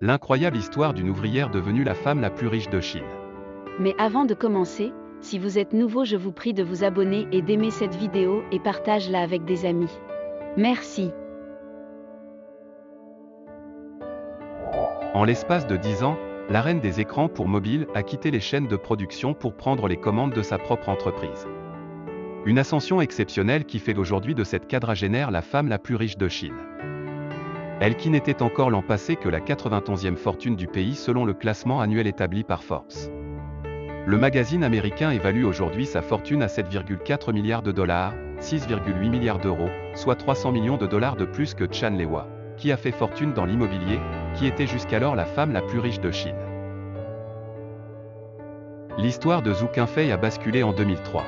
L'incroyable histoire d'une ouvrière devenue la femme la plus riche de Chine. Mais avant de commencer, si vous êtes nouveau, je vous prie de vous abonner et d'aimer cette vidéo et partage-la avec des amis. Merci. En l'espace de 10 ans, la reine des écrans pour mobile a quitté les chaînes de production pour prendre les commandes de sa propre entreprise. Une ascension exceptionnelle qui fait aujourd'hui de cette quadragénaire la femme la plus riche de Chine. Elle qui n'était encore l'an passé que la 91e fortune du pays selon le classement annuel établi par Forbes. Le magazine américain évalue aujourd'hui sa fortune à 7,4 milliards de dollars, 6,8 milliards d'euros, soit 300 millions de dollars de plus que Chan Lewa, qui a fait fortune dans l'immobilier, qui était jusqu'alors la femme la plus riche de Chine. L'histoire de Zhou Qinfei a basculé en 2003.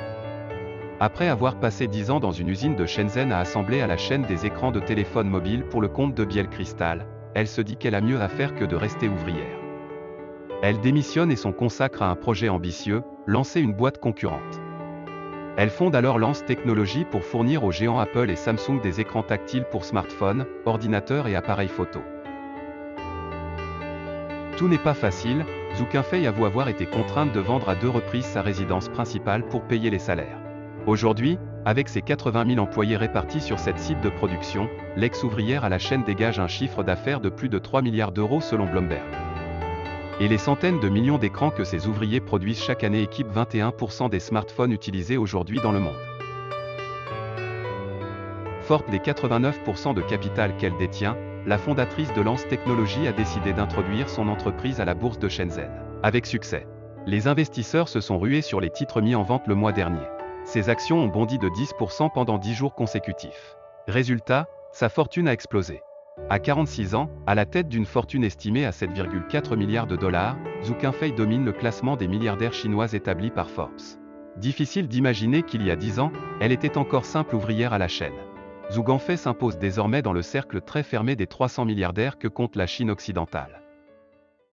Après avoir passé 10 ans dans une usine de Shenzhen à assembler à la chaîne des écrans de téléphone mobile pour le compte de Biel Crystal, elle se dit qu'elle a mieux à faire que de rester ouvrière. Elle démissionne et s'en consacre à un projet ambitieux, lancer une boîte concurrente. Elle fonde alors Lance Technologies pour fournir aux géants Apple et Samsung des écrans tactiles pour smartphones, ordinateurs et appareils photo. Tout n'est pas facile, Zhou Qinfei avoue avoir été contrainte de vendre à 2 reprises sa résidence principale pour payer les salaires. Aujourd'hui, avec ses 80 000 employés répartis sur 7 sites de production, l'ex-ouvrière à la chaîne dégage un chiffre d'affaires de plus de 3 milliards d'euros selon Bloomberg. Et les centaines de millions d'écrans que ces ouvriers produisent chaque année équipent 21% des smartphones utilisés aujourd'hui dans le monde. Forte des 89% de capital qu'elle détient, la fondatrice de Lance Technologies a décidé d'introduire son entreprise à la bourse de Shenzhen. Avec succès. Les investisseurs se sont rués sur les titres mis en vente le mois dernier. Ses actions ont bondi de 10% pendant 10 jours consécutifs. Résultat, sa fortune a explosé. À 46 ans, à la tête d'une fortune estimée à 7,4 milliards de dollars, Zhou Qinfei domine le classement des milliardaires chinois établi par Forbes. Difficile d'imaginer qu'il y a 10 ans, elle était encore simple ouvrière à la chaîne. Zhou Qinfei s'impose désormais dans le cercle très fermé des 300 milliardaires que compte la Chine occidentale.